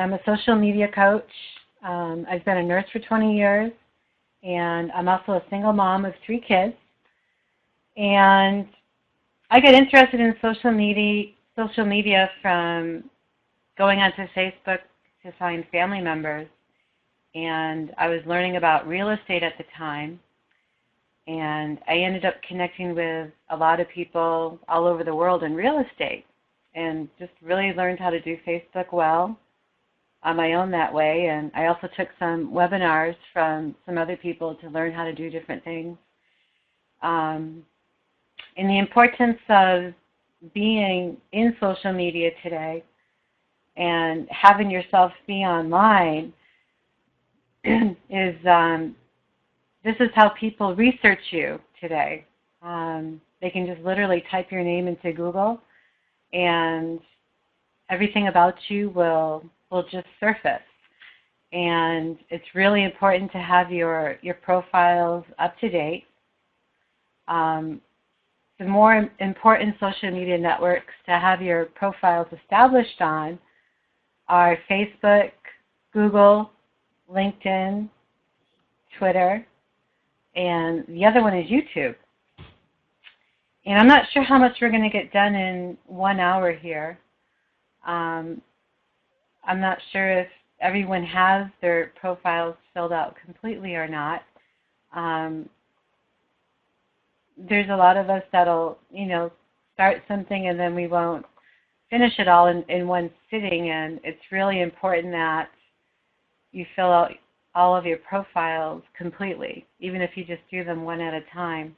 I'm a social media coach. I've been a nurse for 20 years, and I'm also a single mom of 3 kids. And I got interested in social media from going onto Facebook to find family members. And I was learning about real estate at the time. And I ended up connecting with a lot of people all over the world in real estate, and just really learned how to do Facebook well on my own that way. And I also took some webinars from some other people to learn how to do different things. And the importance of being in social media today and having yourself be online is this is how people research you today. They can just literally type your name into Google, and everything about you will just surface. And it's really important to have your profiles up to date. The more important social media networks to have your profiles established on are Facebook, Google, LinkedIn, Twitter, and the other one is YouTube. And I'm not sure how much we're going to get done in 1 hour here. I'm not sure if everyone has their profiles filled out completely or not. There's a lot of us that'll, start something and then we won't finish it all in one sitting, and it's really important that you fill out all of your profiles completely, even if you just do them one at a time.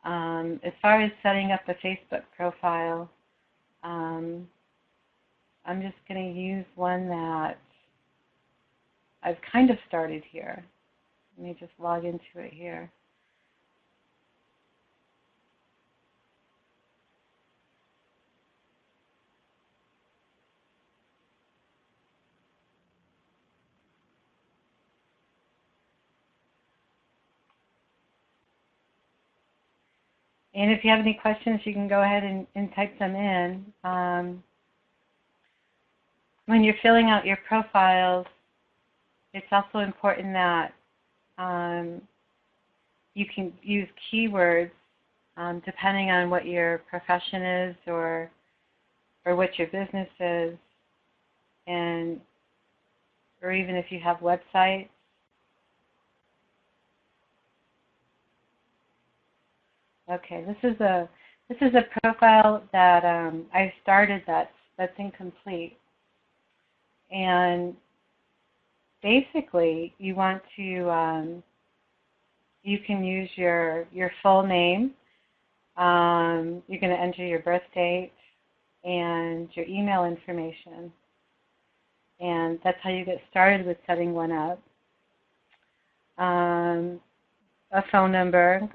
As far as setting up a Facebook profile, I'm just going to use one that I've kind of started here. Let me just log into it here. And if you have any questions, you can go ahead and type them in. When you're filling out your profiles, it's also important that you can use keywords depending on what your profession is or what your business is, or even if you have websites. Okay, this is a profile that I started that's incomplete, and basically you want to you can use your full name. You're going to enter your birth date and your email information, and that's how you get started with setting one up. A phone number.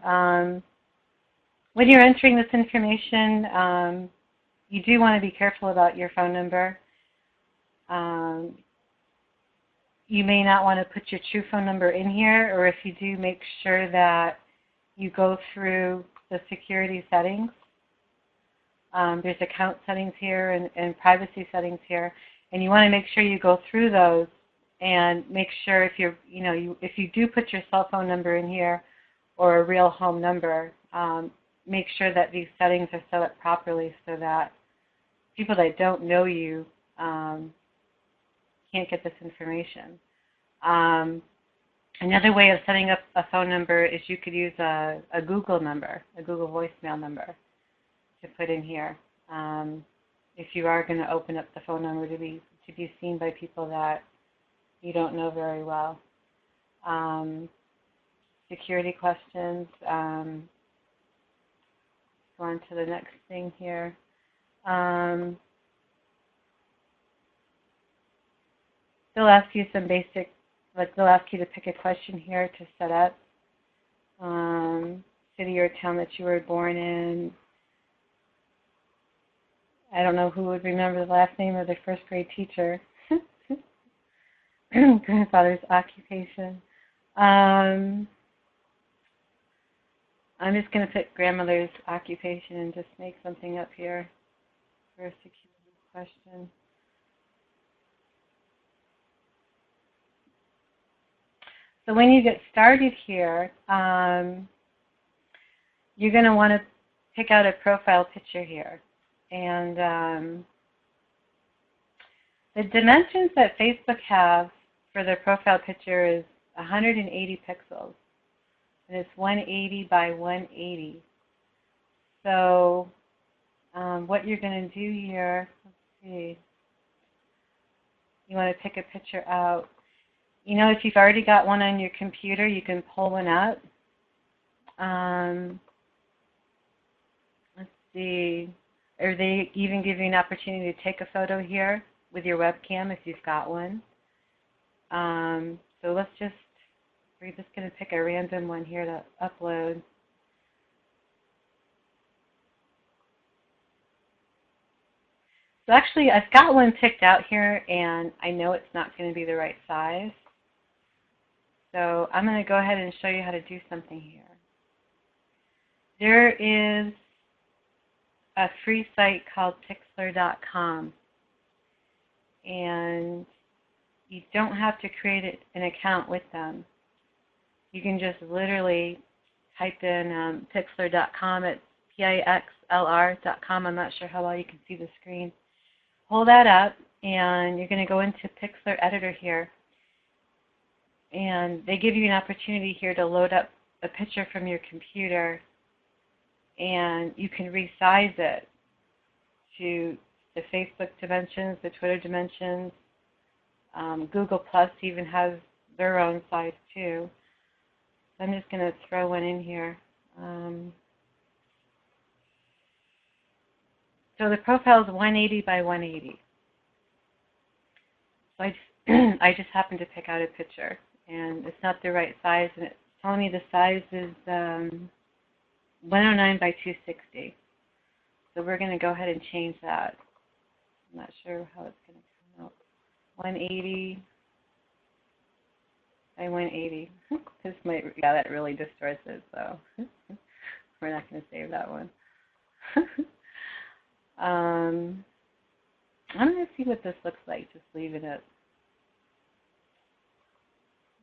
When you're entering this information, you do want to be careful about your phone number. You may not want to put your true phone number in here, or if you do, make sure that you go through the security settings. There's account settings here and privacy settings here, and you want to make sure you go through those and make sure if if you do put your cell phone number in here or a real home number, make sure that these settings are set up properly so that people that don't know you can't get this information. Another way of setting up a phone number is you could use a Google number, a Google voicemail number to put in here. If you are going to open up the phone number to be seen by people that you don't know very well. Security questions. Go on to the next thing here. They'll ask you some basic, they'll ask you to pick a question here to set up. City or town that you were born in. I don't know who would remember the last name of their first grade teacher. Grandfather's occupation. I'm just going to put grandmother's occupation and just make something up here for a security question. So when you get started here, you're going to want to pick out a profile picture here. And the dimensions that Facebook have for their profile picture is 180 pixels. And it's 180 by 180. So what you're going to do here, let's see, you want to pick a picture out. You know, if you've already got one on your computer, you can pull one up. Let's see, or they even give you an opportunity to take a photo here with your webcam if you've got one. So let's just, we're just going to pick a random one here to upload. So actually, I've got one picked out here, and I know it's not going to be the right size. So I'm going to go ahead and show you how to do something here. There is a free site called Pixlr.com, and you don't have to create an account with them. You can just literally type in Pixlr.com. It's Pixlr.com. I'm not sure how well you can see the screen. Hold that up, and you're going to go into Pixlr Editor here. And they give you an opportunity here to load up a picture from your computer, and you can resize it to the Facebook dimensions, the Twitter dimensions. Google Plus even has their own size too. So I'm just going to throw one in here. So the profile is 180 by 180. So I just happened to pick out a picture, and it's not the right size, and it's telling me the size is 109 by 260. So we're going to go ahead and change that. I'm not sure how it's going to come out. 180 by 180. This might, yeah, that really distorts it, so we're not going to save that one. I'm going to see what this looks like, just leaving it.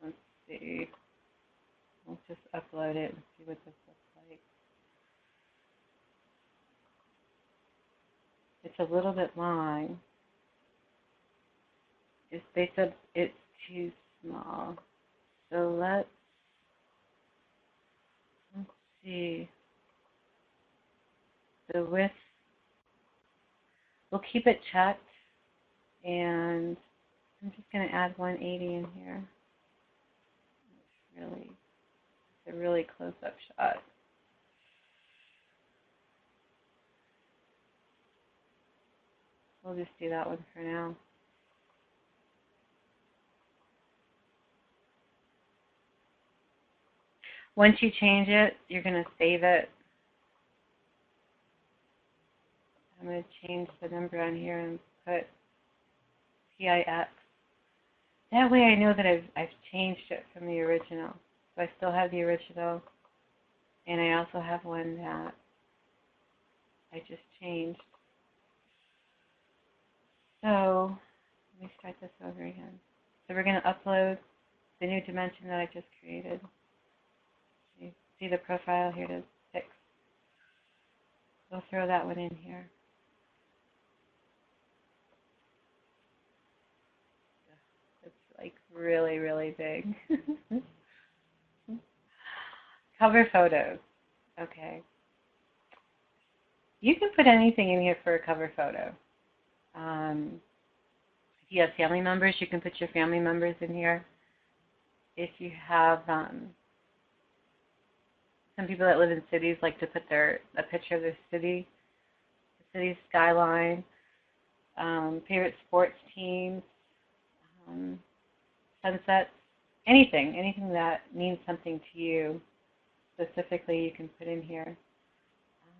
Let's see. Let's just upload it and see what this looks like. It's a little bit long. They said it's too small. So let's see. The width, we'll keep it checked, and I'm just going to add 180 in here. It's a really close-up shot. We'll just do that one for now. Once you change it, you're going to save it. I'm going to change the number on here and put PIX. That way I know that I've changed it from the original. So I still have the original, and I also have one that I just changed. So let me start this over again. So we're going to upload the new dimension that I just created. You see the profile here to fix. We'll throw that one in here. It's like really, really big. Cover photos. Okay. You can put anything in here for a cover photo. If you have family members, you can put your family members in here. If you have some people that live in cities like to put a picture of their city, the city skyline, favorite sports teams, sunsets, anything that means something to you specifically, you can put in here.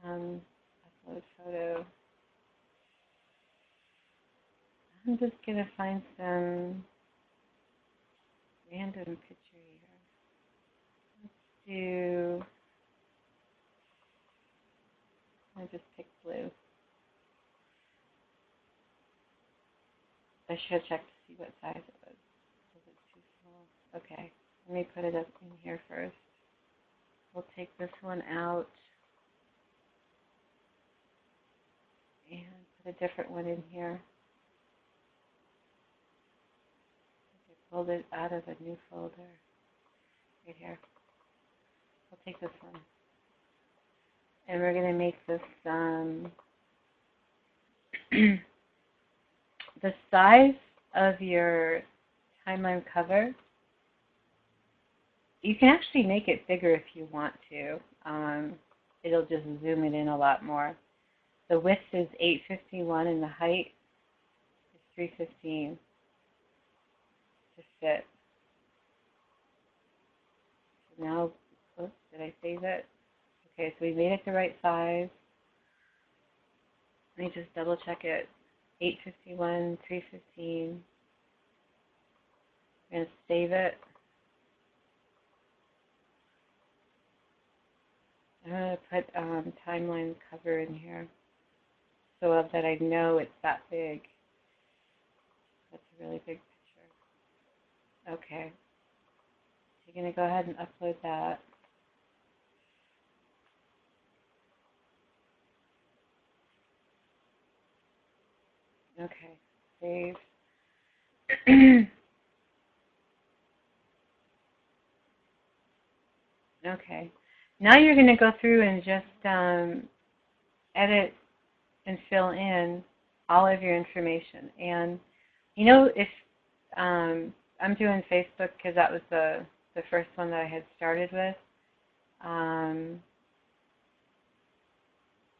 Upload photo. I'm just going to find some random picture here. Let's do, I just picked blue. I should have checked to see what size it was. Was it too small? Okay. Let me put it up in here first. We'll take this one out and put a different one in here. I pulled it out of a new folder. Right here. We'll take this one. And we're going to make this the size of your timeline cover. You can actually make it bigger if you want to. It'll just zoom it in a lot more. The width is 851 and the height is 315 to fit. So now, oops, did I save it? Okay, so we made it the right size. Let me just double check it. 851, 315. I'm going to save it. I'm going to put timeline cover in here so that I know it's that big. That's a really big picture. Okay. So you're going to go ahead and upload that. Okay, save. Okay. Now you're going to go through and just edit and fill in all of your information. And, you know, if I'm doing Facebook because that was the first one that I had started with.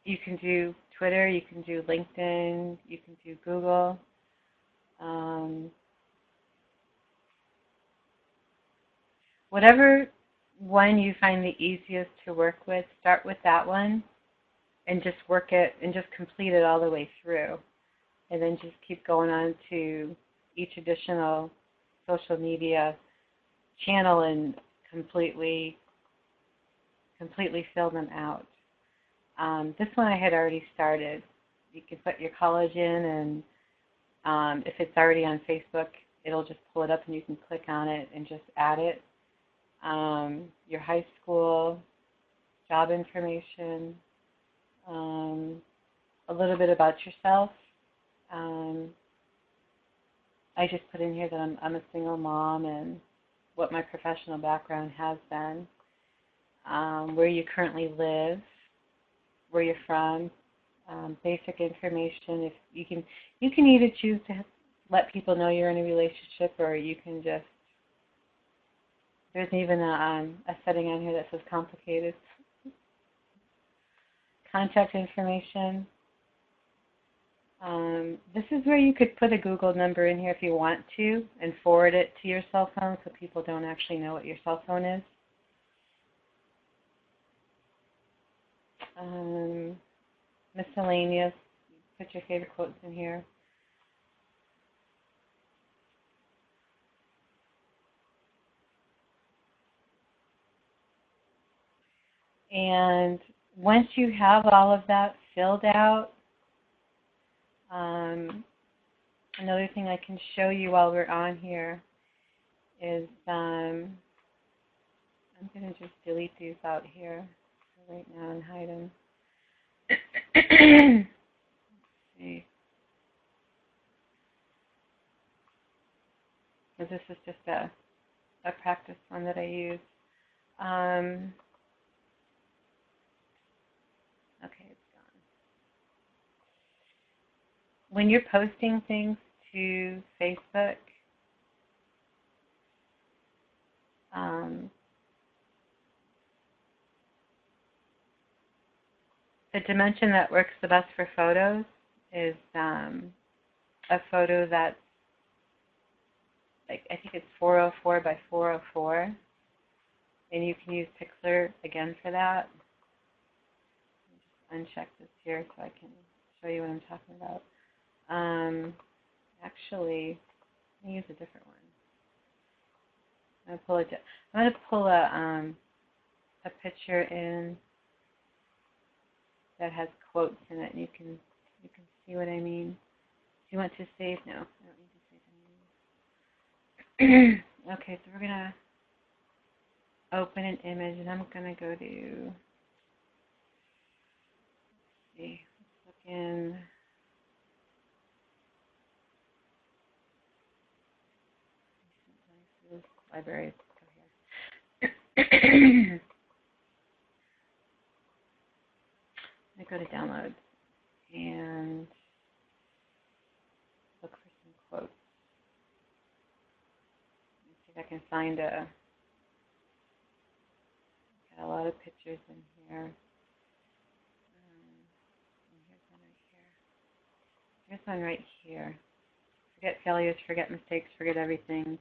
You can do Twitter, you can do LinkedIn, you can do Google. Whatever one you find the easiest to work with, start with that one and just work it and just complete it all the way through. And then just keep going on to each additional social media channel and completely fill them out. This one I had already started. You can put your college in, and if it's already on Facebook, it'll just pull it up and you can click on it and just add it. Your high school, job information, a little bit about yourself. I just put in here that I'm a single mom and what my professional background has been, where you currently live, where you're from, basic information. If you can either choose to let people know you're in a relationship, or you can just. There's even a setting on here that says complicated. Contact information. This is where you could put a Google number in here if you want to and forward it to your cell phone so people don't actually know what your cell phone is. Miscellaneous. Put your favorite quotes in here. And once you have all of that filled out, another thing I can show you while we're on here is I'm going to just delete these out here right now and hide them. Let's see. Because this is just a practice one that I use. Okay, it's gone. When you're posting things to Facebook, the dimension that works the best for photos is a photo that's, like, I think it's 404 by 404, and you can use Pixlr again for that. Uncheck this here so I can show you what I'm talking about. Actually, let me use a different one. I'm going to pull a picture in that has quotes in it, and you can see what I mean. Do you want to save? No, I don't need to save anything. Okay, so we're gonna open an image, and I'm going to go to, let's see, let's look in library. Go here. I go to downloads and look for some quotes. Let's see if I can find got a lot of pictures in here. Here's one right here. Forget failures, forget mistakes, forget everything,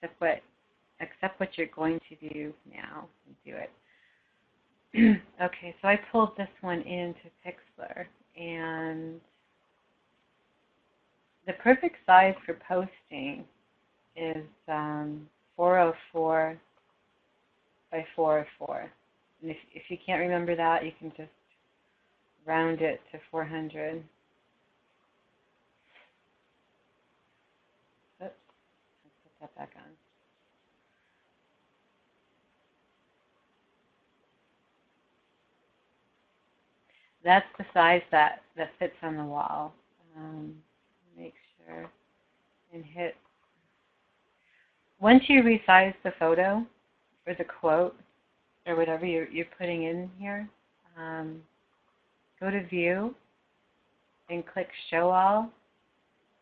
except what you're going to do now and do it. Okay, so I pulled this one into Pixlr, and the perfect size for posting is 404 by 404. And if you can't remember that, you can just round it to 400. Oops, let's put that back on. That's the size that fits on the wall. Make sure and hit. Once you resize the photo or the quote or whatever you're putting in here, go to View and click Show All,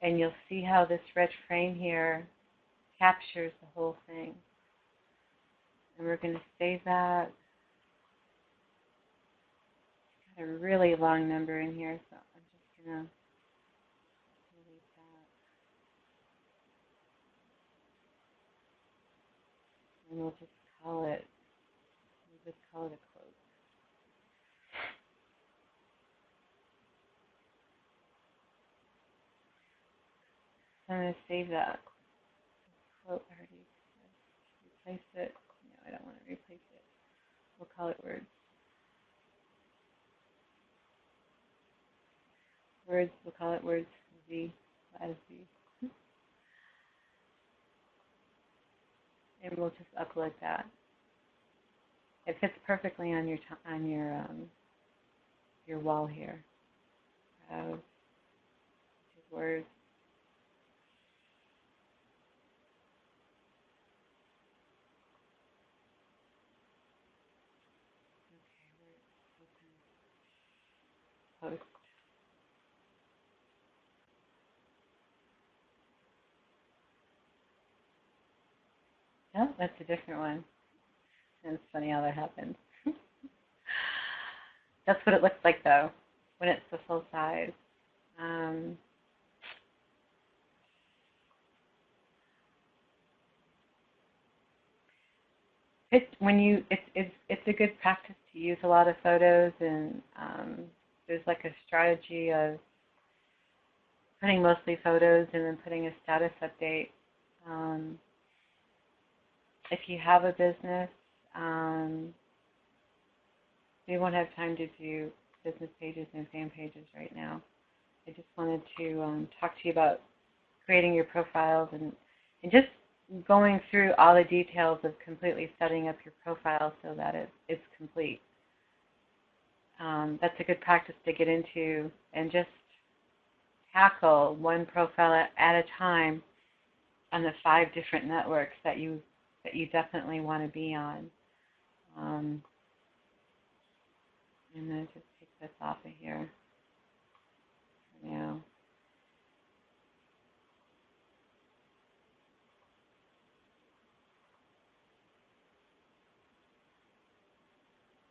and you'll see how this red frame here captures the whole thing. And we're going to save that. A really long number in here, so I'm just going to delete that. And we'll just call it a quote. So I'm going to save that quote already. Replace it. No, I don't want to replace it. We'll call it words. Words, we'll call it words Z, as Z. And we'll just upload that. It fits perfectly on your wall here. Words. Okay, post. Oh, that's a different one. And it's funny how that happens. That's what it looks like, though, when it's the full size. It's a good practice to use a lot of photos, and there's like a strategy of putting mostly photos and then putting a status update. If you have a business, we won't have time to do business pages and fan pages right now. I just wanted to talk to you about creating your profiles and just going through all the details of completely setting up your profile so that it's complete. That's a good practice to get into and just tackle one profile at a time on the 5 different networks that you definitely want to be on. And then just take this off of here for now.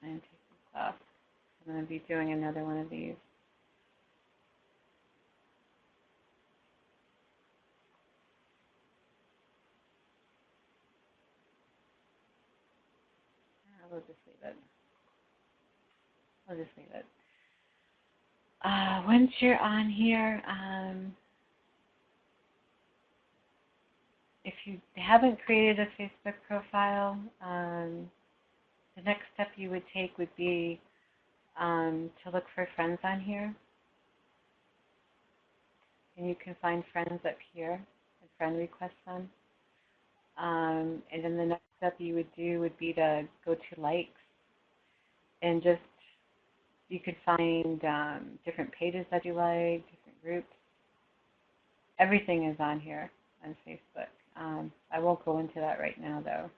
And take this off. I'm going to be doing another one of these. We'll just leave it. We'll just leave it. Once you're on here, if you haven't created a Facebook profile, the next step you would take would be to look for friends on here. And you can find friends up here, and friend requests on. And then the next step you would do would be to go to likes and just, you could find different pages that you like, different groups. Everything is on here on Facebook. I won't go into that right now, though.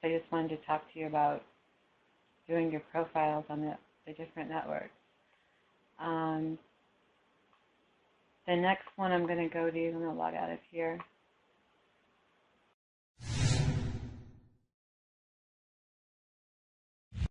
I just wanted to talk to you about doing your profiles on the different networks. The next one I'm going to go to, I'm going to log out of here.